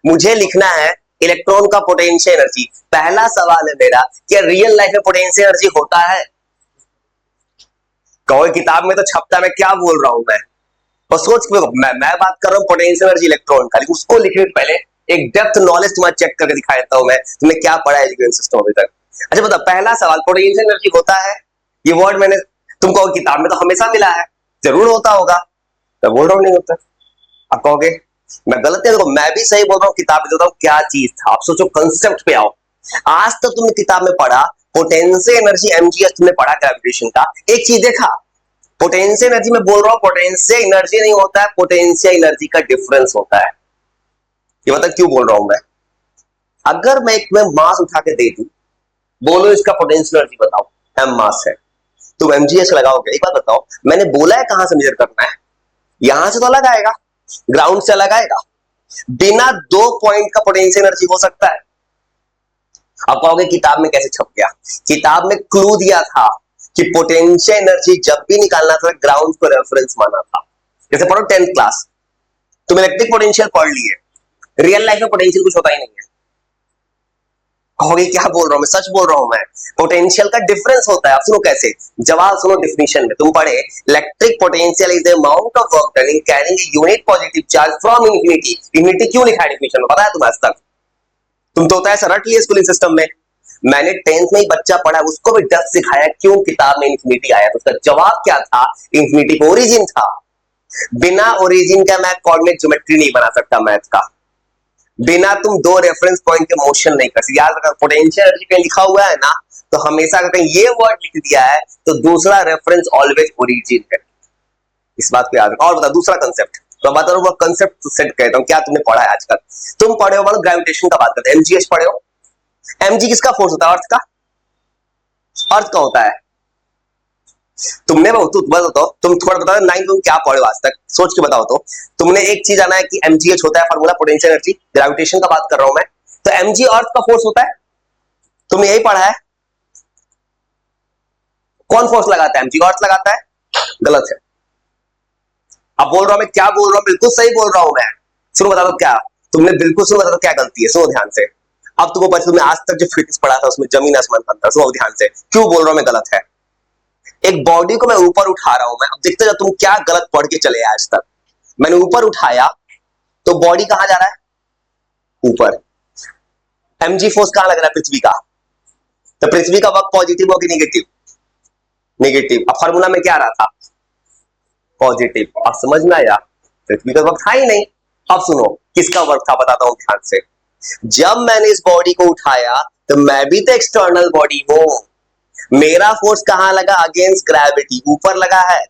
मुझे लिखना है इलेक्ट्रॉन का पोटेंशियल एनर्जी। पहला सवाल है मेरा, क्या रियल लाइफ में पोटेंशियल एनर्जी होता है? कहो किताब में तो छपता, मैं क्या बोल रहा हूं मैं। और सोच के मैं बात कर रहा हूँ पोटेंशियल एनर्जी इलेक्ट्रॉन का, उसको लिखने से पहले एक डेप्थ नॉलेज तुम्हारा चेक करके दिखा देता हूं मैं, तुमने क्या पढ़ा है एजुकेशन सिस्टम अभी तक। अच्छा बता, पहला सवाल, पोटेंशियल एनर्जी होता है? ये वर्ड मैंने तुमको किताब में तो हमेशा मिला है, जरूर होता होगा। मैं बोल रहा हूँ नहीं होता। आप कहोगे मैं गलत है, देखो मैं भी सही बोल रहा हूँ, किताब में बताऊँ क्या चीज था। आप सोचो, कंसेप्ट पे आओ। आज तक तुमने किताब में पढ़ा पोटेंशियल एनर्जी, एमजीएस तुमने पढ़ा ग्रेविटेशन का, एक चीज देखा? पोटेंशियल एनर्जी में बोल रहा हूं, पोटेंशियल एनर्जी नहीं होता है, पोटेंशियल एनर्जी का डिफरेंस होता है। ये बता क्यों बोल रहा हूं मैं। अगर मैं एक मास उठा के दे दूं, बोलो इसका पोटेंशियल एनर्जी बताओ, एम मास है, तुम एमजीएस लगाओगे। एक बात बताओ, मैंने बोला है कहां से मेजर करना है? यहां से तो अलग आएगा, ग्राउंड से अलग आएगा। बिना 2 पॉइंट का पोटेंशियल एनर्जी हो सकता है? अब कहोगे किताब में कैसे छप गया? किताब में क्लू दिया था कि पोटेंशियल एनर्जी जब भी निकालना था ग्राउंड को रेफरेंस माना था। जैसे पढ़ो 10th क्लास, तुम इलेक्ट्रिक पोटेंशियल पढ़ लिए, रियल लाइफ में पोटेंशियल कुछ होता ही नहीं है। कहोगे क्या बोल रहा हूं मैं, सच बोल रहा हूं मैं। पोटेंशियल का डिफरेंस होता है। अब सुनो कैसे, जवाब सुनो। डिफिनीशन में तुम पढ़े, electric potential is the amount of work done in carrying a unit positive charge from infinity. Infinity क्यों लिखा है डिफिनीशन में, पता है तुम्हें आज तक? तुम तो होता है रट लिए स्कूलिंग सिस्टम में। मैंने 10th में ही बच्चा पढ़ा, उसको भी डर सिखाया क्यों किताब में इंफिनिटी आया, तो उसका जवाब क्या था? इंफिनिटी का ओरिजिन था। बिना ओरिजिन का मैं कोऑर्डिनेट ज्योमेट्री नहीं बना सकता मैथ का। बिना तुम 2 रेफरेंस पॉइंट के मोशन नहीं कर सकते। याद रखना, पोटेंशियल एनर्जी पे लिखा हुआ है ना, तो हमेशा अगर कहीं ये वर्ड लिख दिया है तो दूसरा रेफरेंस ऑलवेज ओरिजिन है। इस बात को याद रखो। और बता दूसरा कंसेप्ट, तो बता रहा हूं वो कंसेप्ट सेट कहता हूं, क्या तुमने पढ़ा है आजकल? तुम पढ़े हो, मानो ग्रेविटेशन का बात करते हैं, एमजीएस पढ़े हो। एमजी किसका फोर्स होता है? अर्थ का। अर्थ का होता है। तुमने बताओ, तुम थोड़ा बताओ 9 तुम क्या पढ़े हो आज तक, सोच के बताओ। तो तुमने एक चीज आना है कि एमजीएच होता है फॉर्मूला, पोटेंशियल एनर्जी, ग्रेविटेशन का बात कर रहा हूं मैं, तो एमजी अर्थ का फोर्स होता है, तुमने यही पढ़ा है। कौन फोर्स लगाता है? एमजी अर्थ लगाता है। गलत है। अब बोल रहा हूं मैं, क्या बोल रहा हूं, बिल्कुल सही बोल रहा हूं मैं। सुनो बता दो क्या तुमने, बिल्कुल सुनो बता दो क्या गलती है, सुनो ध्यान से। अब तुमको पता, तुमने आज तक जो फिजिक्स पढ़ा था उसमें जमीन आसमान का अंतर, सुनो ध्यान से, क्यों बोल रहा हूं मैं गलत है। एक बॉडी को मैं ऊपर उठा रहा हूं, मैं अब देखते जाओ तुम क्या गलत पढ़ के चले आज तक। मैंने ऊपर उठाया तो बॉडी कहां जा रहा है? ऊपर। एमजी फोर्स कहां लग रहा है? पृथ्वी का। तो पृथ्वी का वर्क पॉजिटिव होगी नेगेटिव? नेगेटिव। अब फार्मूला में क्या आ रहा था? पॉजिटिव। अब समझ में आया, पृथ्वी का वर्क था ही नहीं। अब सुनो किसका वर्क था, बताता हूं ध्यान से। जब मैंने इस बॉडी को उठाया तो मैं भी तो एक्सटर्नल बॉडी हूं। मेरा फोर्स कहां लगा? अगेंस्ट ग्रेविटी, ऊपर लगा है।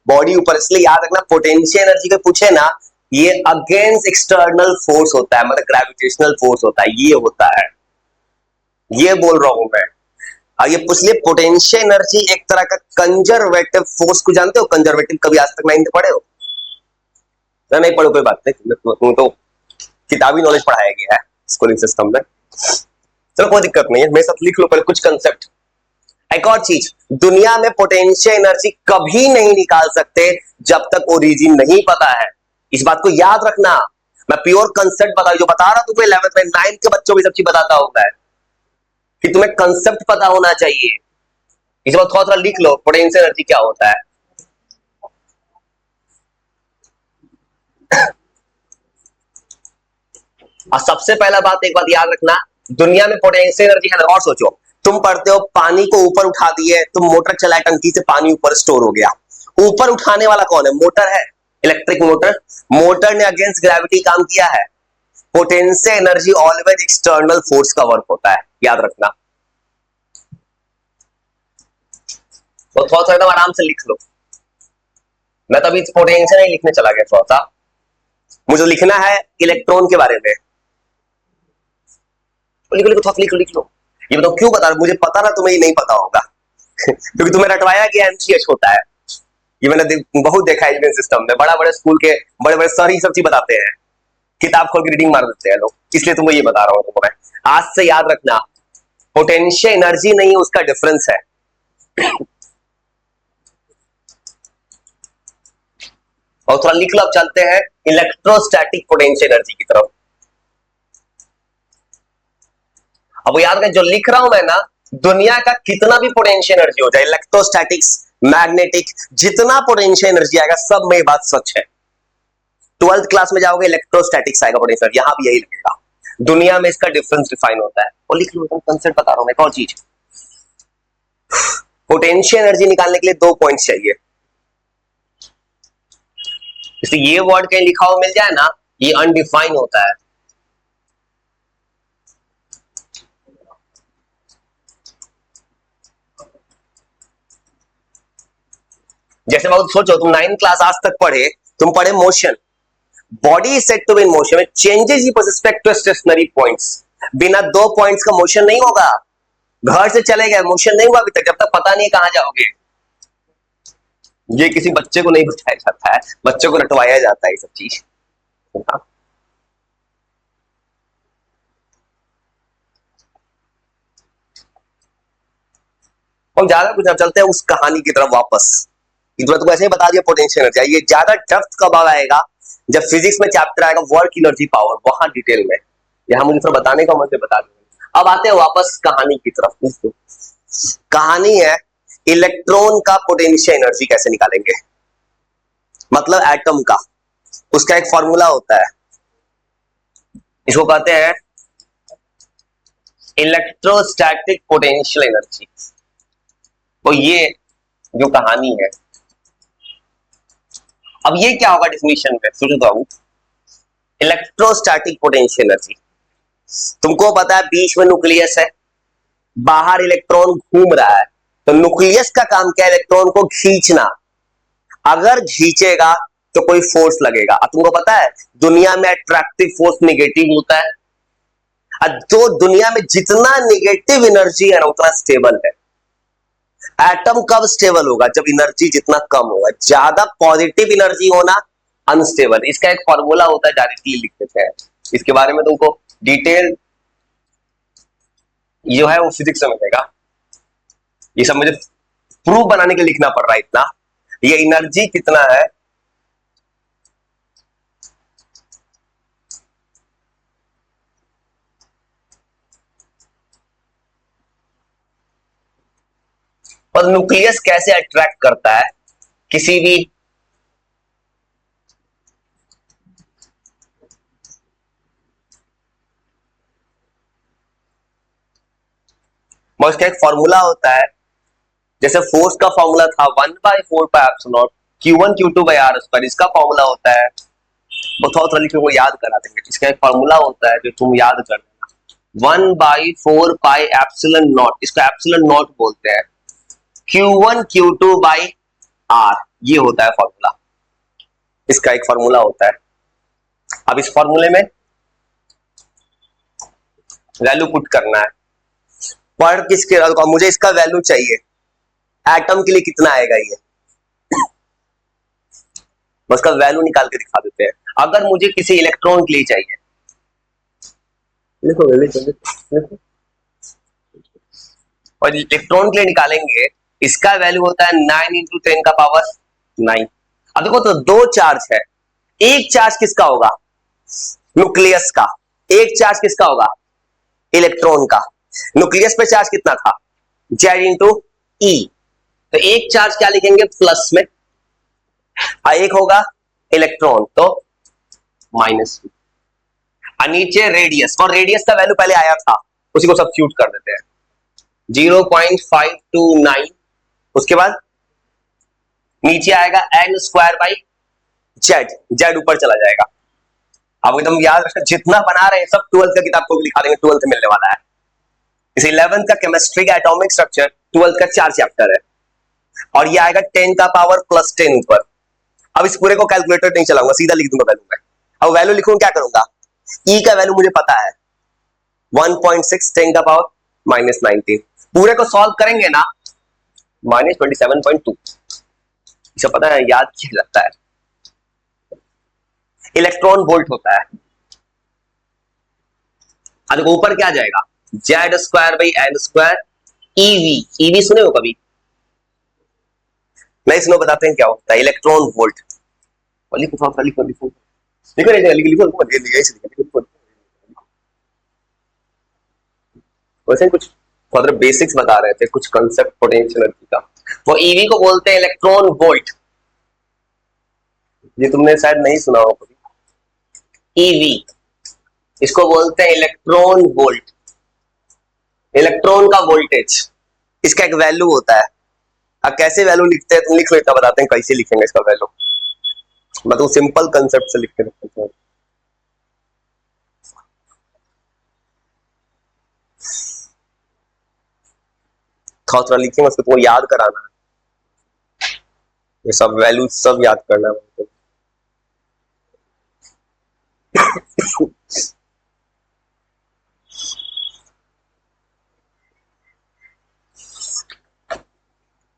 बॉडी ऊपर, इसलिए याद रखना पोटेंशियल एनर्जी के पूछे ना, ये अगेंस्ट एक्सटर्नल फोर्स होता है, मतलब ग्रेविटेशनल फोर्स होता है, ये होता है। ये बोल रहा हूं मैं। और ये पूछ लिए पोटेंशियल एनर्जी एक तरह का कंजर्वेटिव फोर्स को जानते हो? कंजर्वेटिव कभी आज तक 9th पढ़े हो? नहीं पढ़ो कोई बात नहीं, तुम तो किताबी नॉलेज पढ़ाया गया है स्कूलिंग सिस्टम में। चलो कोई दिक्कत नहीं है, मेरे साथ लिख लो पहले कुछ कंसेप्ट। एक और चीज, दुनिया में पोटेंशियल एनर्जी कभी नहीं निकाल सकते जब तक ओरिजिन नहीं पता है। इस बात को याद रखना। मैं प्योर कंसेप्ट बता, जो बता रहा तुम्हें 11th में 9th के बच्चों को सब चीज बताता होगा कि तुम्हें कंसेप्ट पता होना चाहिए। इस बात थोड़ा थोड़ा लिख लो, पोटेंशियल एनर्जी क्या होता है। और सबसे पहला बात, एक बात याद रखना, दुनिया में पोटेंशियल एनर्जी है। और सोचो, तुम पढ़ते हो पानी को ऊपर उठा दिए, तुम मोटर चलाए, टंकी से पानी ऊपर स्टोर हो गया। ऊपर उठाने वाला कौन है? मोटर है, इलेक्ट्रिक मोटर। मोटर ने अगेंस्ट ग्रेविटी काम किया है। Potential energy always external force का वर्क होता है, याद रखना। तो थोड़ा सा एकदम आराम से लिख लो। मैं तो अभी पोटेंशियल नहीं लिखने चला गया, थोड़ा सा मुझे लिखना है इलेक्ट्रॉन के बारे में। लिख लो, थोड़ा लिख लो, लिख लो। ये बताओ क्यों बता रहा, मुझे पता ना तुम्हें ये नहीं पता होगा क्योंकि तुम्हें रटवाया कि एमसीएच होता है। ये मैंने बहुत देखा है एजुकेशन सिस्टम में, बड़ा बड़े स्कूल के बड़े बड़े सर ही सब चीज बताते हैं, किताब खोल के रीडिंग मार देते हैं लोग। इसलिए तुमको ये बता रहा हूं तुम्हें, आज से याद रखना, पोटेंशियल एनर्जी नहीं है, उसका डिफरेंस है। और थोड़ा लिख लो। अब चलते हैं इलेक्ट्रोस्टैटिक पोटेंशियल एनर्जी की तरफ। अब वो याद रखें, जो लिख रहा हूं मैं ना, दुनिया का कितना भी पोटेंशियल एनर्जी हो जाए, इलेक्ट्रोस्टैटिक्स, मैग्नेटिक, जितना पोटेंशियल एनर्जी आएगा, सब में ये बात सच है। 12th क्लास में जाओगे, इलेक्ट्रोस्टैटिक्स आएगा पोटेंशियल, यहां भी यही लगेगा। दुनिया में इसका डिफरेंस डिफाइन होता है। और लिख लो, कंसेप्ट बता रहा हूं मैं। एक और चीज, पोटेंशियल एनर्जी निकालने के लिए 2 पॉइंट्स चाहिए। इसलिए ये वर्ड कहीं लिखा हुआ मिल जाए ना, ये अनडिफाइन होता है। जैसे बहुत सोचो, तुम 9th क्लास आज तक पढ़े, तुम पढ़े motion, body is said to be in motion, changes with respect to stationary points. बिना 2 पॉइंट्स का मोशन नहीं होगा। घर से चले गए, मोशन नहीं हुआ अभी तक, जब तक पता नहीं कहां जाओगे। ये किसी बच्चे को नहीं बताया जाता है, बच्चों को रटवाया जाता है ये सब चीज। हम ज्यादा कुछ, चलते हैं उस कहानी की तरफ वापस। तुमको ऐसे ही बता दिया पोटेंशियल एनर्जी। ये ज्यादा डेप्थ कब आएगा, जब फिजिक्स में चैप्टर आएगा वर्क एनर्जी पावर, वहां डिटेल में। यहां मुझे थोड़ा बताने का मुझे बता दूंगा। अब आते हैं वापस कहानी की तरफ। कहानी है इलेक्ट्रॉन का पोटेंशियल एनर्जी कैसे निकालेंगे, मतलब एटम का। उसका एक फॉर्मूला होता है, इसको कहते हैं इलेक्ट्रोस्टैटिक पोटेंशियल एनर्जी। तो ये जो कहानी है, अब ये क्या होगा डिफिनीशन में, सोचो तो। इलेक्ट्रोस्टैटिक पोटेंशियल एनर्जी, तुमको पता है बीच में न्यूक्लियस है, बाहर इलेक्ट्रॉन घूम रहा है, तो न्यूक्लियस का काम क्या है, इलेक्ट्रॉन को खींचना। अगर खींचेगा तो कोई फोर्स लगेगा। अब तुमको पता है दुनिया में अट्रैक्टिव फोर्स नेगेटिव होता है, तो दुनिया में जितना नेगेटिव एनर्जी है ना उतना स्टेबल है। एटम कब स्टेबल होगा, जब एनर्जी जितना कम होगा। ज्यादा पॉजिटिव एनर्जी होना अनस्टेबल। इसका एक फॉर्मूला होता है, डायरेक्टली लिख देते हैं। इसके बारे में तुमको डिटेल जो है वो फिजिक्स में मिलेगा। ये सब मुझे प्रूफ बनाने के लिए लिखना पड़ रहा है इतना। ये एनर्जी कितना है, और न्यूक्लियस कैसे अट्रैक्ट करता है किसी भी उसका एक फॉर्मूला होता है। जैसे फोर्स का फॉर्मूला था 1/4πε0 Q1 Q2/r²। इसका फॉर्मूला होता है, वो थोड़ा लिखे को याद करा देंगे। इसका एक फॉर्मूला होता है जो तुम याद कर लेना, 1/4πε0। इसको एप्सिलॉन नॉट बोलते हैं। Q1 Q2/r, ये होता है फॉर्मूला। इसका एक फॉर्मूला होता है। अब इस फॉर्मूले में वैल्यू पुट करना है। पर किसके, मुझे इसका वैल्यू चाहिए, एटम के लिए कितना आएगा ये, उसका वैल्यू निकाल के दिखा देते हैं। अगर मुझे किसी इलेक्ट्रॉन के लिए चाहिए, लिखो। और इलेक्ट्रॉन के लिए निकालेंगे, इसका वैल्यू होता है 9 × 10⁻⁹। अब देखो तो 2 चार्ज है, एक चार्ज किसका होगा, न्यूक्लियस का। एक चार्ज किसका होगा, इलेक्ट्रॉन का। न्यूक्लियस पे चार्ज कितना था, Z × E। तो एक चार्ज क्या लिखेंगे, प्लस में, और एक होगा इलेक्ट्रॉन तो माइनस में। और नीचे रेडियस, और रेडियस का वैल्यू पहले आया था, उसी को सब्स्टिट्यूट कर देते हैं, 0.529। उसके बाद नीचे आएगा n² Z ऊपर चला जाएगा। अब एकदम याद रखना, जितना बना रहे हैं सब 12th का किताब को लिखा देंगे, 12th मिलने वाला है। इसे 11th का केमिस्ट्री का एटॉमिक स्ट्रक्चर, 12th का 4 चैप्टर है, और ये आएगा 10⁻+10 ऊपर। अब इस पूरे को कैलकुलेटर नहीं चलाऊंगा, सीधा लिख दूंगा वैल्यू में। अब वैल्यू लिखूं, क्या करूंगा, E का वैल्यू मुझे पता है 1.6 10⁻⁻19। पूरे को सॉल्व करेंगे ना, -27.2। इसे पता है, याद किया जाता है। इलेक्ट्रॉन वोल्ट होता है। अब ऊपर क्या जाएगा, Z²/n² EV सुने हो कभी, नहीं सुनो, बताते हैं क्या होता है इलेक्ट्रॉन वोल्ट। लिखो वैसे कुछ फर्दर बेसिक्स बता रहे थे, कुछ कंसेप्ट पोटेंशियल एनर्जी का। वो ईवी को बोलते हैं इलेक्ट्रॉन वोल्ट। ये तुमने शायद नहीं सुना हो कभी। ईवी, इसको बोलते हैं इलेक्ट्रॉन वोल्ट, इलेक्ट्रॉन का वोल्टेज। इसका एक वैल्यू होता है। अब कैसे वैल्यू लिखते हैं तुम लिख लो, इतना बताते हैं कैसे लिखेंगे इसका वैल्यू। मतलब सिंपल कंसेप्ट से लिख के रखते हैं। थोड़ा लिखेंगे, उसको तुमको याद कराना है, ये सब वैल्यू सब याद करना है।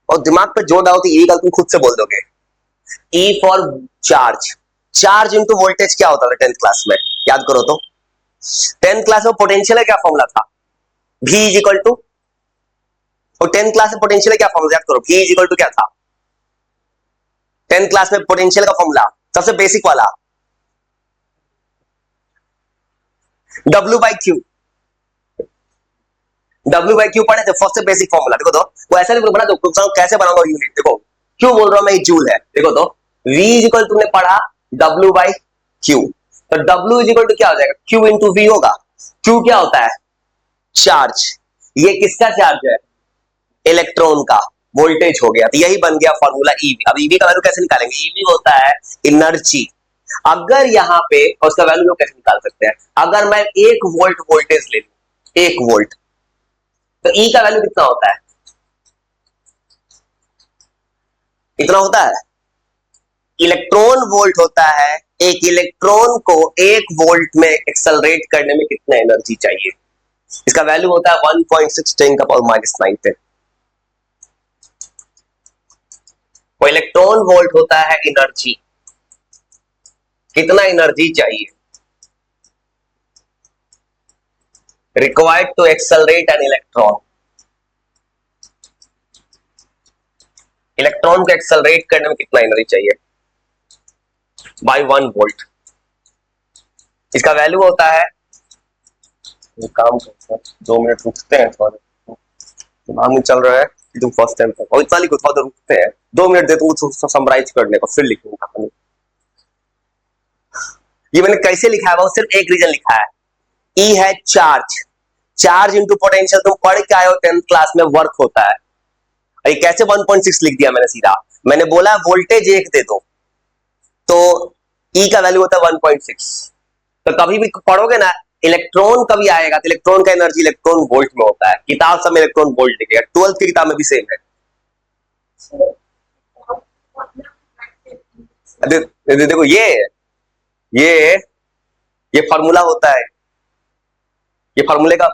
और दिमाग पे जोर डालो तो ये गल तुम खुद से बोल दोगे। E for charge, charge into voltage क्या होता था 10th क्लास में, याद करो तो। 10th क्लास में पोटेंशियल है क्या फॉर्मूला था, V इज इक्वल टू, और 10th क्लास में पोटेंशियल क्या फॉर्मूला, याद करो V इज इक्वल टू क्या था 10th क्लास में पोटेंशियल का फॉर्मूला, सबसे बेसिक वाला W by Q. W by Q पढ़े थे, फर्स्ट से बेसिक फॉर्मूला देखो तो। वो ऐसा नहीं बना, तो कैसे बनाऊंगा यूनिट, देखो क्यों बोल रहा हूं मैं, जूल है। देखो तो V इज इक्वल तुमने पढ़ा W बाई क्यू, तो W इज इक्वल टू क्या हो जाएगा, Q इंटू V होगा। Q क्या होता है, चार्ज। ये किसका चार्ज है, इलेक्ट्रॉन का। वोल्टेज हो गया, तो यही बन गया फॉर्मूला ईवी। अब ईवी का वैल्यू कैसे निकालेंगे, ईवी होता है एनर्जी। अगर यहां पे, और उसका वैल्यू लोग कैसे निकाल सकते हैं, अगर मैं 1 वोल्ट वोल्टेज ले लूं, 1 वोल्ट, तो ई का वैल्यू कितना होता है, इतना होता है। इलेक्ट्रॉन वोल्ट होता है, एक इलेक्ट्रॉन को 1 वोल्ट में एक्सेलरेट करने में कितना एनर्जी चाहिए, इसका वैल्यू होता है 1.6 10 का पावर -9 पे। वो इलेक्ट्रॉन वोल्ट होता है एनर्जी, कितना एनर्जी चाहिए required to accelerate an electron, electron को एक्सेलरेट करने में कितना एनर्जी चाहिए बाय 1 वोल्ट। इसका वैल्यू होता है, काम करते हैं 2 मिनट रुकते हैं, थोड़ा दिमाग में चल रहा है कि तुम फर्स्ट टाइम और इतना लिखो, थोड़ा रुकते हैं 2 मिनट दे तुमको समराइज करने को, फिर लिखूंगा कहानी। ये मैंने कैसे लिखा है, वो सिर्फ एक रीजन लिखा है, ई है चार्ज, चार्ज इंटू पोटेंशियल तुम पढ़ के आए हो 10th क्लास में, वर्क होता है। ये कैसे 1.6 लिख दिया मैंने सीधा, मैंने बोला वोल्टेज 1 दे दो, तो ई का वैल्यू होता है 1.6। तो कभी भी पढ़ोगे ना इलेक्ट्रॉन कभी आएगा तो इलेक्ट्रॉन का एनर्जी इलेक्ट्रॉन वोल्ट में होता है, किताब सब में इलेक्ट्रॉन वोल्ट लिखेगा, 12th की किताब में भी सेम है। देखो ये ये फार्मूला होता है, ये फार्मूले का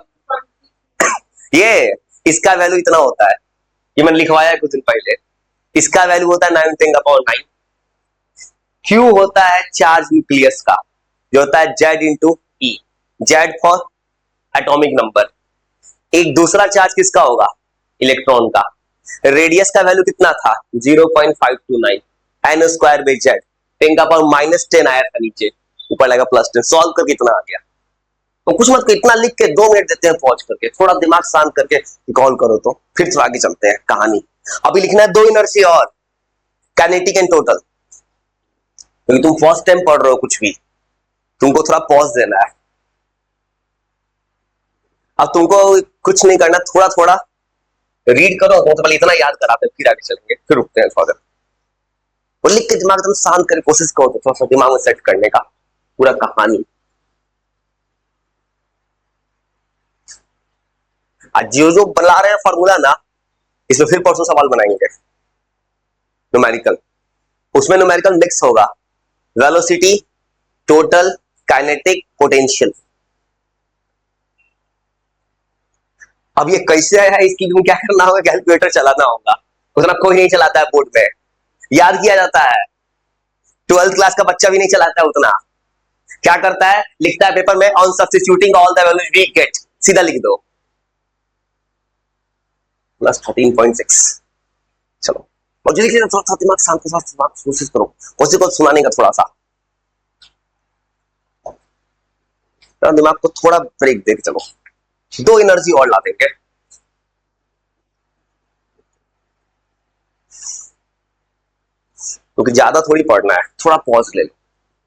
ये इसका वैल्यू इतना होता है, ये मैंने लिखवाया है कुछ दिन पहले। इसका वैल्यू होता है 9 10 का पावर 9। क्यू होता है चार्ज न्यूक्लियस का, जो होता है Z into E, Z for atomic number. एक दूसरा चार्ज किसका होगा, इलेक्ट्रॉन का। रेडियस का वैल्यू कितना था 0.529 एन स्क्वायर बाई जेड, 10 का पावर -10 आया था नीचे, ऊपर लगा +10, सॉल्व करके इतना आ गया। तो कुछ मत, इतना लिख के 2 मिनट देते हैं पहुंच करके, थोड़ा दिमाग शांत करके कॉल करो, तो फिर तो आगे चलते हैं कहानी। अभी लिखना है 2 एनर्जी और काइनेटिक एंड टोटल, क्योंकि तुम फर्स्ट टाइम पढ़ रहे हो कुछ भी, तुमको थोड़ा पॉज देना है। अब तुमको कुछ नहीं करना, थोड़ा थोड़ा रीड करो, तो पहले इतना याद कराते हैं, फिर आगे चलेंगे, फिर रुकते हैं थोड़ा। वो लिख के दिमाग एकदम शांत करके कोशिश करो, तो थोड़ा सा दिमाग में सेट करने का पूरा कहानी। आज जो बना रहे हैं फॉर्मूला ना, इसमें फिर परसों सवाल बनाएंगे न्यूमेरिकल, उसमें न्यूमेरिकल मिक्स होगा, वेलोसिटी, टोटल, काइनेटिक, पोटेंशियल। अब ये कैसे है, इसकी तुम क्या करना होगा, कैलकुलेटर चलाना होगा, उतना कोई नहीं चलाता है बोर्ड में, याद किया जाता है, 12th क्लास का बच्चा भी नहीं चलाता है उतना। क्या करता है, लिखता है पेपर में on substituting all the values we get, सीधा लिख दो +13.6। चलो और जो लिखिए थोड़ा दिमाग शांत के साथ कोशिश करो, कोशिश को सुनाने का थोड़ा सा, दिमाग को थोड़ा ब्रेक दे के चलो। दो एनर्जी और ला देंगे। क्योंकि ज्यादा थोड़ी पढ़ना है, थोड़ा पॉज ले लो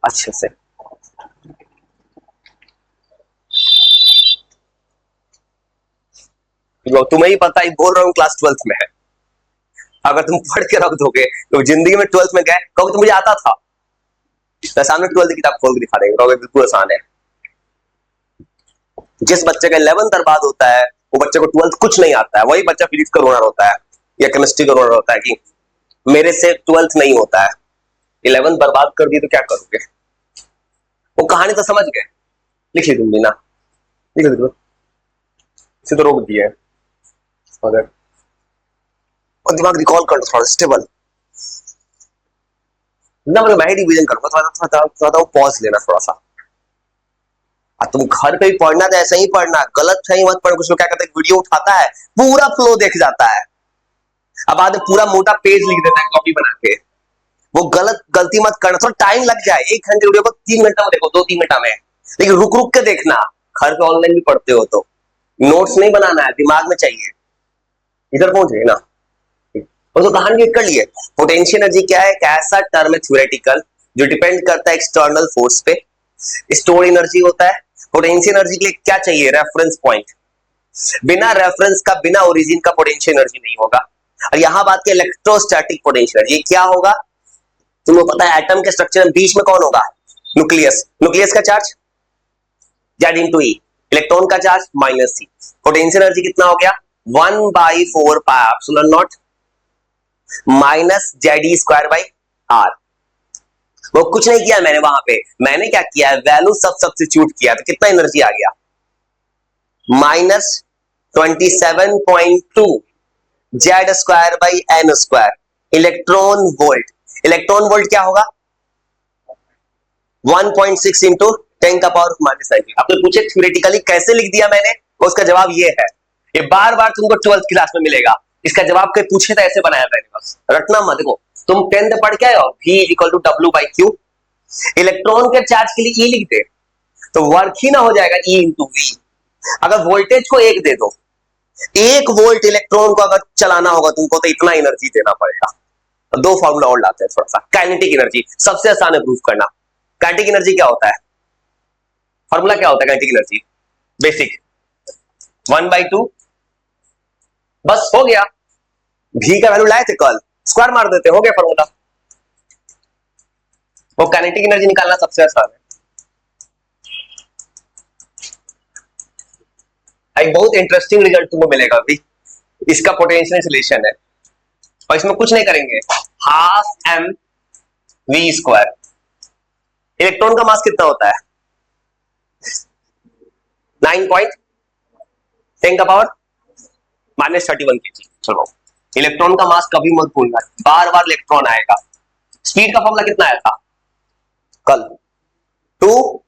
अच्छे से। तुम्हें ही पता ही बोल रहा हूँ, क्लास 12th में है। अगर तुम पढ़ के रख दोगे तो जिंदगी में 12th में गए कहोगे तो मुझे आता था, तो सामने 12th की किताब खोल के दिखा देंगे, कहोगे बिल्कुल आसान है। जिस बच्चे का 11th बर्बाद होता है वो बच्चे को 12th कुछ नहीं आता है। वही बच्चा फिजिक्स का रोना होता है या केमिस्ट्री का रोना होता है कि मेरे से 12th नहीं होता है। 11th बर्बाद कर दी तो क्या करोगे? वो कहानी तो समझ गए, लिख ली तुम भी ना, लिख लो, इसे तो रोक दिए और दिमाग रिकॉल कर थोड़ा स्टेबल ना। मैं ही रिवीजन करूंगा, थोड़ा पॉज लेना थोड़ा सा। तुम घर पे भी पढ़ना तो ऐसा ही पढ़ना, गलत सही मत पढ़ो। कुछ लोग क्या करते हैं, वीडियो उठाता है पूरा फ्लो देख जाता है, अब बाद में पूरा मोटा पेज लिख देता है कॉपी बना के। वो गलती मत करना, थोड़ा टाइम लग जाए। 1 घंटे वीडियो को 3 घंटा में देखो, 2-3 घंटा में, लेकिन रुक रुक के देखना। घर पे ऑनलाइन भी पढ़ते हो तो नोट्स नहीं बनाना है, दिमाग में चाहिए। इधर पहुंच गए ना, और तो कहानी कर लिए। पोटेंशियल एनर्जी क्या है? एक ऐसा टर्म है थ्योरेटिकल जो डिपेंड करता है एक्सटर्नल फोर्स पे। स्टोर एनर्जी होता है। पोटेंशियल एनर्जी के लिए क्या चाहिए? Reference point. बिना रेफरेंस का, बिना ओरिजिन का पोटेंशियल एनर्जी नहीं होगा। और यहां बात की इलेक्ट्रोस्टैटिक पोटेंशियल एनर्जी क्या होगा? तुम्हें पता है एटम के स्ट्रक्चर में बीच में कौन होगा? न्यूक्लियस। न्यूक्लियस का charge Z into E, electron का charge minus C. Potential energy कितना हो गया? 1/4 pi epsilon naught minus Z E square by R. वो कुछ नहीं किया मैंने वहां पे, मैंने क्या किया, वैल्यू सब सब्स्टिट्यूट किया, तो कितना एनर्जी आ गया? -27.2 Z square by N square electron volt. Electron volt क्या होगा? 1.6 इंटू 10 का पावर -19। आपने पूछे थ्योरेटिकली कैसे लिख दिया मैंने, उसका जवाब ये है। ये बार बार तुमको 12th क्लास में मिलेगा। इसका जवाब कहीं पूछे तो ऐसे बनाया मैंने, बस रटना मत। देखो तुम 10th पढ़ के आए हो, V = W/Q। इलेक्ट्रॉन के चार्ज के लिए E लिख दे तो वर्क ही ना हो जाएगा, E इंटू V। अगर वोल्टेज को 1 दे दो, 1 वोल्ट इलेक्ट्रॉन को अगर चलाना होगा तुमको तो इतना एनर्जी देना पड़ेगा। दो फॉर्मूला और लाते हैं थोड़ा सा। काइनेटिक एनर्जी सबसे आसान है प्रूफ करना। काइनेटिक एनर्जी क्या होता है? फॉर्मूला क्या होता है काइनेटिक एनर्जी? बेसिक 1/2, बस हो गया। भी का वैल्यू लाए थे कल, स्क्वायर मार देते, हो गया फॉर्मूला। वो काइनेटिक एनर्जी निकालना सबसे आसान है। एक बहुत इंटरेस्टिंग रिजल्ट तुमको मिलेगा अभी। इसका पोटेंशियल रिलेशन है और इसमें कुछ नहीं करेंगे, 12 mv²। इलेक्ट्रॉन का मास कितना होता है? 9.10 का पावर -31 kg। चलो इलेक्ट्रॉन का मास कभी मत भूलना, बार बार इलेक्ट्रॉन आएगा। स्पीड का फॉर्मूला कितना आया था कल? 2,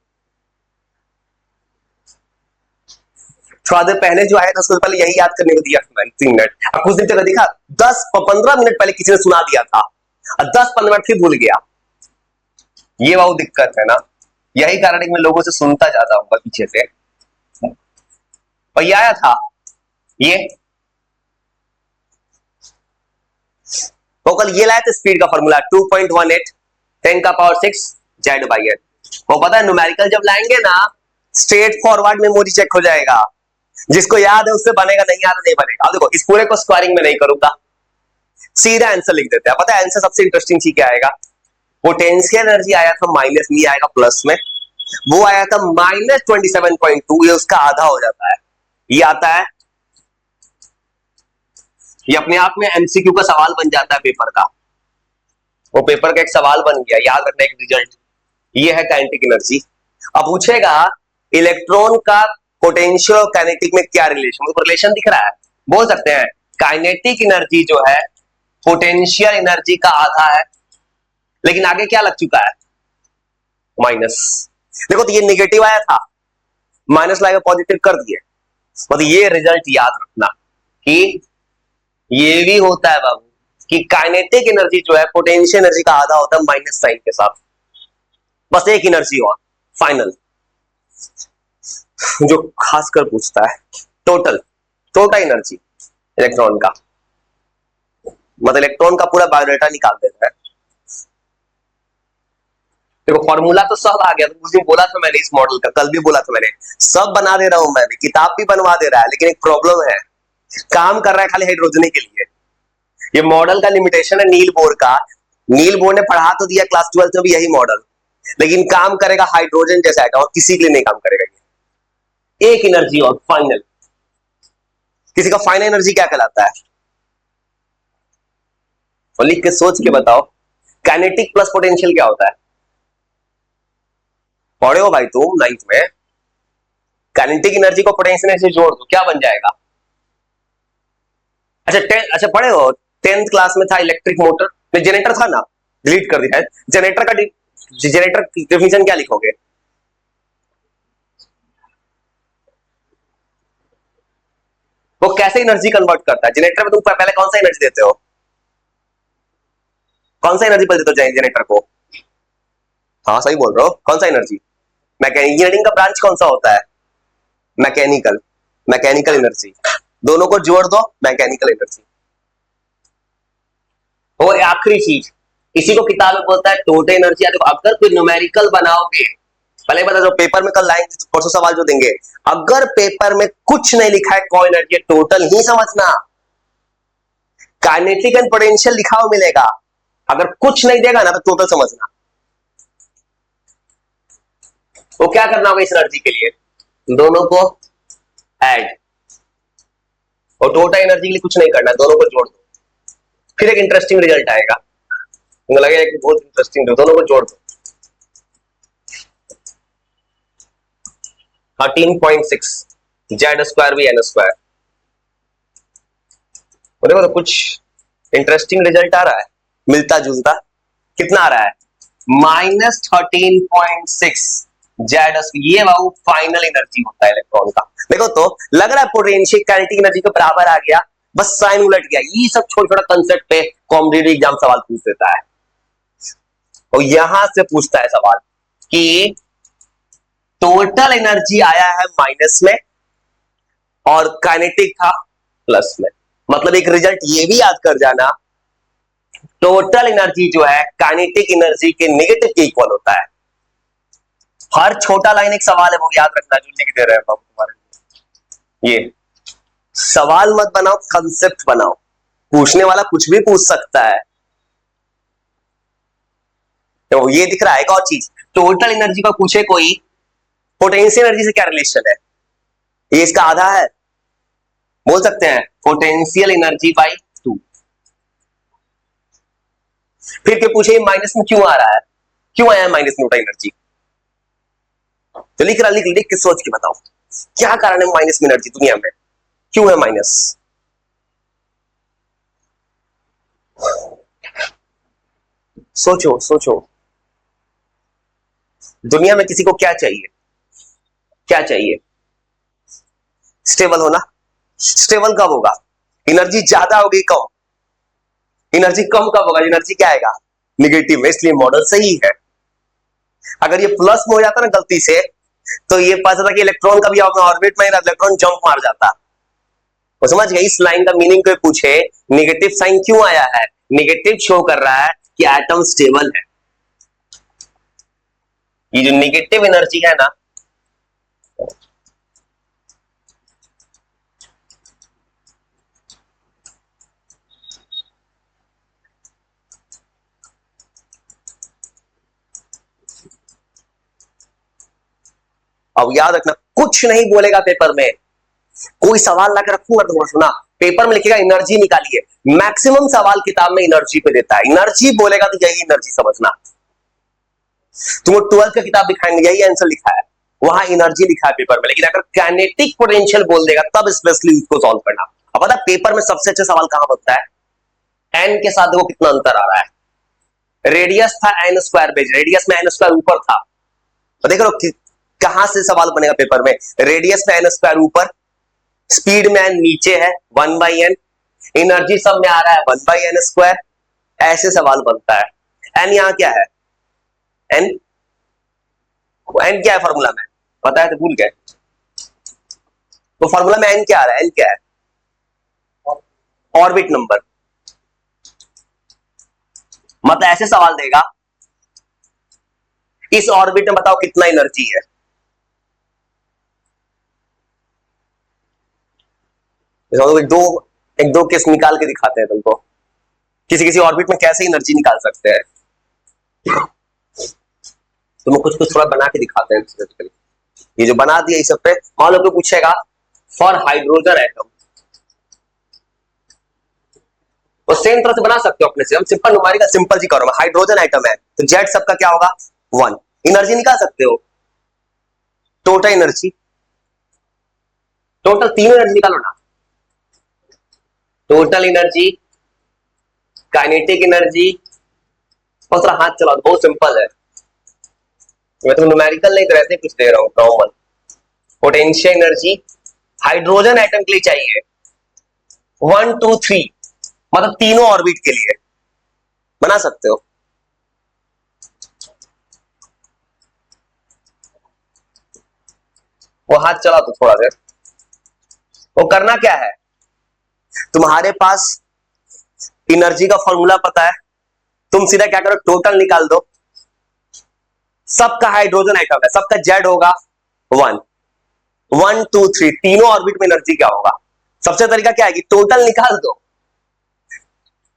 थोड़ा देर पहले जो आया था उसको पहले यही याद करने को दिया 3 मिनट। अब कुछ दिन तक दिखा 10-15 मिनट पहले किसी ने सुना दिया था और 10-15 मिनट फिर भूल गया। ये बहुत दिक्कत है ना, यही कारण है कि मैं लोगों से सुनता जाता हूँ पीछे से। और ये आया था ये, वो कल ये लाया था स्पीड का फॉर्मूला 2.18 10 का पावर 6 Z/N। वो पता है न्यूमेरिकल जब लाएंगे ना, स्ट्रेट फॉरवर्ड मेमोरी चेक हो जाएगा। जिसको याद है उससे बनेगा, नहीं याद नहीं बनेगा। अब देखो इस पूरे को स्क्वायरिंग में नहीं करूंगा, सीधा आंसर लिख देते हैं। पता है आंसर सबसे इंटरेस्टिंग चीज क्या आएगा? पोटेंशियल एनर्जी आया था माइनस में, आएगा प्लस में। वो आया था -27.2, ये उसका आधा हो जाता है। ये आता है, ये अपने आप में एमसीक्यू का सवाल बन जाता है पेपर का। वो पेपर का एक सवाल बन गया, याद रखना एक रिजल्ट। ये है काइनेटिक एनर्जी। अब पूछेगा इलेक्ट्रॉन का पोटेंशियल और काइनेटिक में क्या रिलेशन? तो रिलेशन दिख रहा है, बोल सकते हैं काइनेटिक एनर्जी जो है पोटेंशियल एनर्जी का आधा है। लेकिन आगे क्या लग चुका है? माइनस। देखो तो ये नेगेटिव आया था, माइनस लाएगा पॉजिटिव कर दिए। मतलब ये रिजल्ट याद रखना कि ये भी होता है बाबू कि काइनेटिक एनर्जी जो है पोटेंशियल एनर्जी का आधा होता है माइनस साइन के साथ। बस एक एनर्जी और फाइनल। जो खासकर पूछता है टोटल टोटल एनर्जी इलेक्ट्रॉन का, मतलब इलेक्ट्रॉन का पूरा बायोडाटा निकाल देता है। देखो फॉर्मूला तो सब आ गया, तो उस दिन बोला था मैंने इस मॉडल का, कल भी बोला था मैंने, सब बना दे रहा हूं मैं भी, किताब भी बनवा दे रहा है, लेकिन एक प्रॉब्लम है, काम कर रहा है खाली हाइड्रोजन के लिए। ये मॉडल का लिमिटेशन है नील बोर का। नील बोर ने पढ़ा तो दिया क्लास 12 में भी यही मॉडल, लेकिन काम करेगा हाइड्रोजन जैसा आएगा और किसी के लिए नहीं काम करेगा। एक एनर्जी और फाइनल, किसी का फाइनल एनर्जी क्या कहलाता है, और लिख के सोच के बताओ। काइनेटिक प्लस पोटेंशियल क्या होता है, पढ़े हो भाई तुम 9th में। काइनेटिक एनर्जी को पोटेंशियल से जोड़ दो, क्या बन जाएगा। अच्छा पढ़े हो 10th क्लास में था इलेक्ट्रिक मोटर में, जनरेटर था ना, डिलीट कर दिया है। जनरेटर का जनरेटर डिफिनेशन क्या लिखोगे, वो कैसे एनर्जी कन्वर्ट करता है। जनरेटर में तुम पहले कौन सा एनर्जी देते हो, कौन सा एनर्जी पर देते हो जनरेटर को। हाँ सही बोल रहे हो, कौन सा एनर्जी। इंजीनियरिंग का ब्रांच कौन सा होता है, मैकेनिकल, मैकेनिकल एनर्जी। दोनों को जोड़ दो, मैकेनिकल एनर्जी। और आखिरी चीज, इसी को किताब में बोलता है टोटल एनर्जी। देखो अगर कोई न्यूमेरिकल बनाओगे, पहले बता दो पेपर में कल लाएंगे, परसों सवाल जो देंगे, अगर पेपर में कुछ नहीं लिखा है कौन एनर्जी, टोटल ही समझना। काइनेटिक एंड पोटेंशियल लिखा हुआ मिलेगा, अगर कुछ नहीं देगा ना तो टोटल समझना। वो क्या करना होगा इस एनर्जी के लिए, दोनों को ऐड, और टोटल एनर्जी के लिए कुछ नहीं करना, दोनों को जोड़ दो, फिर एक इंटरेस्टिंग रिजल्ट आएगा। मुझे लगेगा कि बहुत इंटरेस्टिंग, दोनों को जोड़ दो 13.6 जेड स्क्वायर भी एन स्क्वायर। देखो तो कुछ इंटरेस्टिंग रिजल्ट आ रहा है, मिलता जुलता। कितना आ रहा है, -13.6 जेड। ये बाबू फाइनल एनर्जी होता है इलेक्ट्रॉन का। देखो तो लग रहा है पोटेंशियल काइनेटिक एनर्जी के बराबर आ गया, बस साइन उलट गया। ये सब छोटा छोटा कंसेप्ट पे कॉम्पिटिटिव एग्जाम सवाल पूछ देता है, और यहां से पूछता है सवाल कि टोटल एनर्जी आया है माइनस में और काइनेटिक था प्लस में। मतलब एक रिजल्ट ये भी याद कर जाना, टोटल एनर्जी जो है काइनेटिक एनर्जी के नेगेटिव के इक्वल होता है। हर छोटा लाइन एक सवाल है, वो याद रखना जो लिख दे रहे हैं बाबू तुम्हारे। ये सवाल मत बनाओ, कंसेप्ट बनाओ, पूछने वाला कुछ भी पूछ सकता है। तो ये दिख रहा है एक और चीज, टोटल एनर्जी का पूछे कोई, पोटेंशियल एनर्जी से क्या रिलेशन है, ये इसका आधा है, बोल सकते हैं पोटेंशियल एनर्जी बाई 2। फिर के पूछे माइनस में क्यों आ रहा है, क्यों आया माइनस में टोटल एनर्जी। तो लिख लिख के सोच के बताओ क्या कारण है माइनस में एनर्जी दुनिया में, क्यों है माइनस। सोचो सोचो, दुनिया में किसी को क्या चाहिए, क्या चाहिए, स्टेबल होना। स्टेबल कब होगा, एनर्जी ज्यादा होगी कम, एनर्जी कम कब होगा, एनर्जी क्या आएगा निगेटिव में। इसलिए मॉडल सही है। अगर ये प्लस में हो जाता ना गलती से, तो ये पता था कि इलेक्ट्रॉन का भी ऑर्बिट में इलेक्ट्रॉन जंप मार जाता। वो समझ गए, इस लाइन का मीनिंग कोई पूछे नेगेटिव साइन क्यों आया है, नेगेटिव शो कर रहा है कि एटम स्टेबल है। ये जो नेगेटिव एनर्जी है ना, अब याद रखना कुछ नहीं बोलेगा पेपर में, कोई सवाल लाकर रखूंगा तो सुना, पेपर में लिखेगा एनर्जी निकालिए, मैक्सिमम सवाल किताब में एनर्जी पे देता है। एनर्जी बोलेगा तो यही एनर्जी समझना। तुमको 12th का किताब दिखाएंगे यही आंसर लिखा है, वहां एनर्जी लिखा है पेपर में। लेकिन अगर काइनेटिक पोटेंशियल बोल देगा तब स्पेशली उसको सॉल्व करना। अब पता पेपर में सबसे अच्छा सवाल कहां बनता है, एन के साथ देखो कितना अंतर आ रहा है। रेडियस था एन स्क्वायर बेज, रेडियस में एन स्क्वायर ऊपर था, तो देख लो कहां से सवाल बनेगा पेपर में, रेडियस में एन स्क्वायर ऊपर, स्पीड में एन नीचे है 1/n, एनर्जी सब में आ रहा है 1/n स्क्वायर, ऐसे सवाल बनता है। एन यहां क्या है, एन एन क्या है फॉर्मूला में पता है तो भूल गए, तो फॉर्मूला में एन क्या आ रहा है? एन क्या है? Orbit number. मतलब ऐसे सवाल देगा, इस ऑर्बिट में बताओ कितना एनर्जी है। एक दो केस निकाल के दिखाते हैं तुमको, किसी किसी ऑर्बिट में कैसे एनर्जी निकाल सकते हैं। तुम कुछ कुछ थोड़ा बना के दिखाते हैं। ये जो बना दिया इस सब पे, मान लो कोई पूछेगा फॉर हाइड्रोजन एटम, तो सेम तरह से बना सकते हो अपने से। हम सिंपल न्यूमेरिकल सिंपल जी करो, हाइड्रोजन एटम है तो जेड सबका क्या होगा? 1। एनर्जी निकाल सकते हो, टोटल एनर्जी, टोटल तीनों एनर्जी निकालो ना। टोटल एनर्जी, काइनेटिक एनर्जी और थोड़ा हाथ चलाओ, बहुत सिंपल है। मैं तो न्यूमेरिकल नहीं, तो ऐसे कुछ दे रहा हूं normal. Potential energy hydrogen atom के लिए चाहिए 1 2 3, मतलब तीनों ऑर्बिट के लिए बना सकते हो। वो हाथ चला तो थोड़ा देर, वो करना क्या है, तुम्हारे पास एनर्जी का फॉर्मूला पता है, तुम सीधा क्या करो, टोटल निकाल दो। सबका हाइड्रोजन एटम है, सबका जेड होगा 1 1 2 3, तीनों ऑर्बिट में एनर्जी क्या होगा। सबसे तरीका क्या है कि टोटल निकाल दो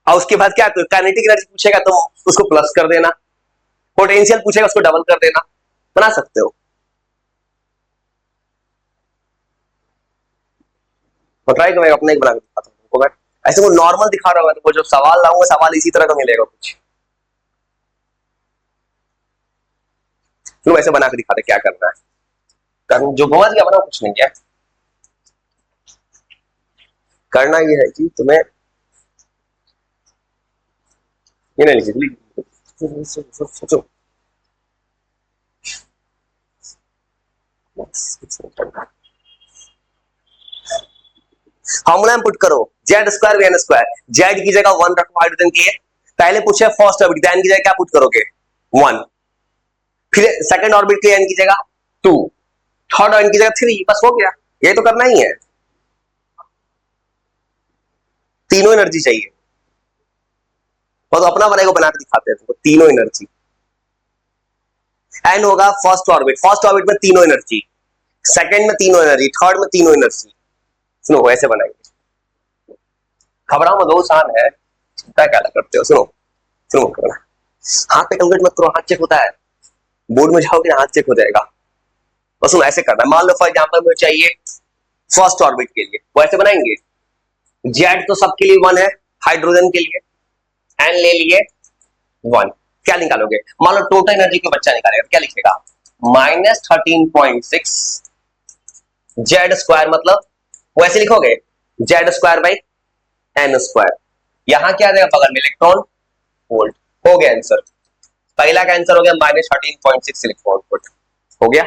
और उसके बाद क्या, काइनेटिक एनर्जी पूछेगा तो उसको प्लस कर देना, पोटेंशियल पूछेगा उसको डबल कर देना। बना सकते हो। तो ट्राई करो, मैं अपना एक बना के दिखाता हूं तुमको। मैं ऐसे वो नॉर्मल दिखा रहा हूं, तो वो जब सवाल लाऊंगा सवाल इसी तरह का मिलेगा कुछ। तुम ऐसे बना के दिखाते क्या करना है, जो समझ गया बना, कुछ नहीं है। करना ये है कि तुम्हें ये नहीं लिखी, सोचो। फॉर्मूला में पुट करो Z square V N square, Z की जगह 1 रखो हाइड्रोजन की है। पहले पूछे फर्स्ट ऑर्बिट, एन की जगह क्या पुट करोगे? 1। फिर सेकंड ऑर्बिट के एन की जगह 2, थर्ड एन की जगह 3, बस हो गया। ये तो करना ही है, तीनों एनर्जी चाहिए। और तो अपना बनेगा, बना के दिखाते हैं तुमको तीनों एनर्जी। एन होगा फर्स्ट ऑर्बिट, फर्स्ट ऑर्बिट में तीनों एनर्जी, सेकंड में तीनों एनर्जी, थर्ड में तीनों एनर्जी। सुनो वैसे बनाएंगे, घबराओ मत, बहुत आसान है, चिंता क्या करते हो। सुनो सुनो करना, हाथ पे कैलकुलेट मत करो, हाथ चेक होता है। बोर्ड में जाओगे हाथ चेक हो जाएगा। बस सुनो ऐसे करना, मान लो फॉर एग्जांपल मुझे चाहिए फर्स्ट ऑर्बिट के लिए, वो ऐसे बनाएंगे। जेड तो सबके लिए 1 है, हाइड्रोजन के लिए एन ले लिए 1। क्या निकालोगे? मान लो टोटल एनर्जी को बच्चा निकालेगा, क्या लिखेगा? -13.6 जेड स्क्वायर, मतलब वैसे लिखोगे Z square by N square. यहां क्या आ जाएगा बगल में? Electron volt. हो गया आंसर, पहला का आंसर हो गया -13.6 इलेक्ट्रॉन वोल्ट। हो गया।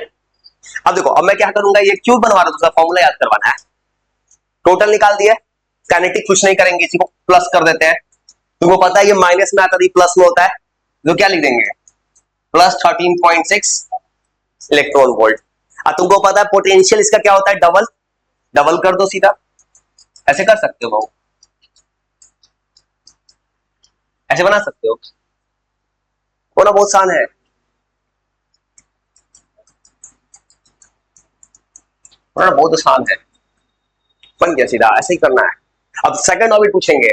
अब देखो, अब मैं क्या करूंगा, ये क्यों बनवा रहा हूं, दूसरा फॉर्मूला याद करवाना है। टोटल निकाल दिया, काइनेटिक कुछ नहीं करेंगे, इसी को प्लस कर देते हैं। तुमको पता है ये माइनस में आता है, प्लस में होता है, तो क्या लिख देंगे? +13.6 इलेक्ट्रॉन वोल्ट। अब तुमको पता है पोटेंशियल इसका क्या होता है? डबल। डबल कर दो सीधा, ऐसे कर सकते हो, ऐसे बना सकते हो। वो ना बहुत आसान है, वो ना बहुत आसान है, बन गया सीधा, ऐसे ही करना है। अब सेकंड ऑर्बिट पूछेंगे,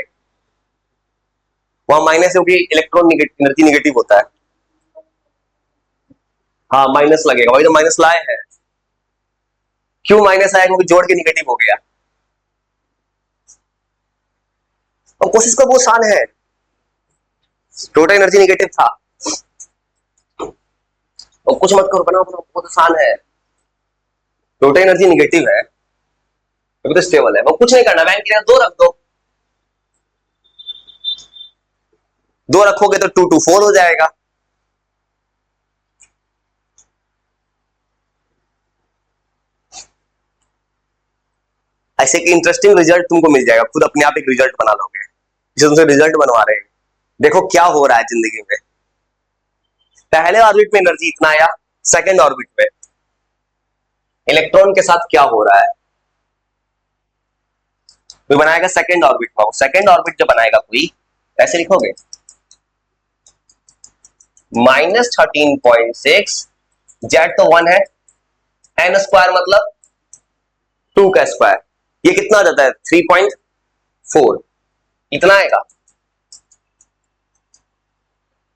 वहां माइनस है क्योंकि इलेक्ट्रॉन एनर्जी निगेटिव होता है। हाँ माइनस लगेगा, वही तो माइनस लाए है। क्यों माइनस आया? क्योंकि जोड़ के निगेटिव हो गया। और कोशिश को बहुत आसान है, टोटल एनर्जी निगेटिव था, और कुछ मत करो, बनाओ बनाओ, बहुत आसान है। टोटल एनर्जी निगेटिव है, तो स्टेबल है, वो कुछ नहीं करना, बैंक की जगह 2 रख दो। 2 रखोगे तो 2 2 4 हो जाएगा। ऐसे कि इंटरेस्टिंग रिजल्ट तुमको मिल जाएगा, खुद अपने आप एक रिजल्ट बना लोगे, जिसे तुमसे रिजल्ट बनवा रहे हैं। देखो क्या हो रहा है जिंदगी में, पहले ऑर्बिट में एनर्जी इतना आया, सेकंड ऑर्बिट में इलेक्ट्रॉन के साथ क्या हो रहा है। कोई बनाएगा सेकंड ऑर्बिट में, सेकंड ऑर्बिट जब बनाएगा कोई, ऐसे लिखोगे -13.6, जेड तो 1 है, एन स्क्वायर मतलब 2 का स्क्वायर, ये कितना आ जाता है 3.4, इतना आएगा।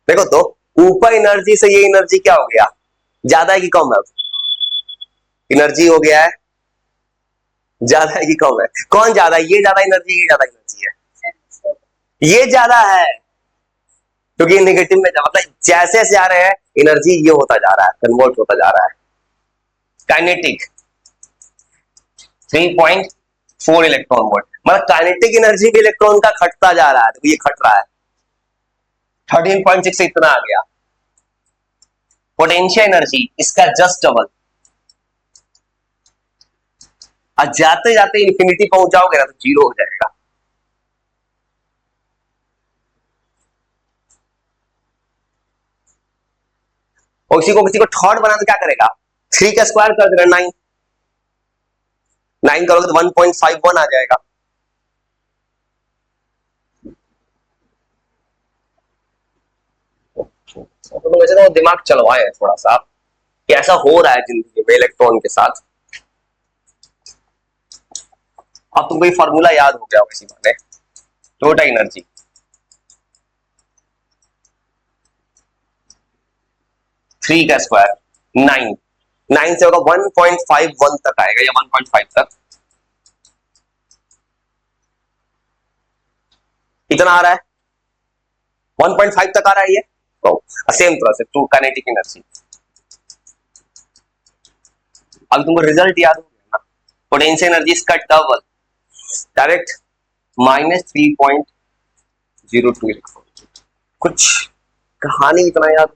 देखो तो ऊपर एनर्जी से ये एनर्जी क्या हो गया, ज्यादा है कि कम है, एनर्जी हो गया है ज्यादा है कि कम है, कौन ज्यादा है, ये ज्यादा एनर्जी, ये ज्यादा एनर्जी है, ये ज्यादा है क्योंकि नेगेटिव में मतलब जैसे जैसे आ रहे हैं एनर्जी ये होता जा रहा है, कन्वर्ट होता जा रहा है। काइनेटिक 3.4 इलेक्ट्रॉन वोल्ट, मतलब काइनेटिक एनर्जी भी इलेक्ट्रॉन का घटता जा रहा है, तो ये घट रहा है 13.6 से इतना आ गया। पोटेंशियल एनर्जी इसका जस्ट डबल, और जाते जाते इंफिनिटी पहुंच जाओगे ना तो जीरो हो जाएगा। और किसी को थर्ड बना तो क्या करेगा, 3 का स्क्वायर कर देना 9, 9 करोगे तो 1.51 आ जाएगा। तो वैसे तो दिमाग चलवाए थोड़ा सा कि ऐसा हो रहा है जिंदगी में इलेक्ट्रॉन के साथ। अब तुमको ये फॉर्मूला याद हो गया होगा इसी बारे, टोटल एनर्जी 3 का स्क्वायर 9, 9 से होगा 1.51 तक आएगा, या 1.5 तक, कितना आ रहा है 1.5 तक आ रहा है ये। तो सेम तरह से टू काइनेटिक एनर्जी, अब तुमको रिजल्ट याद हो गया ना, पोटेंशियल एनर्जी इसका डबल, डायरेक्ट -3.02 इलेक्ट्रॉन। कुछ कहानी इतना याद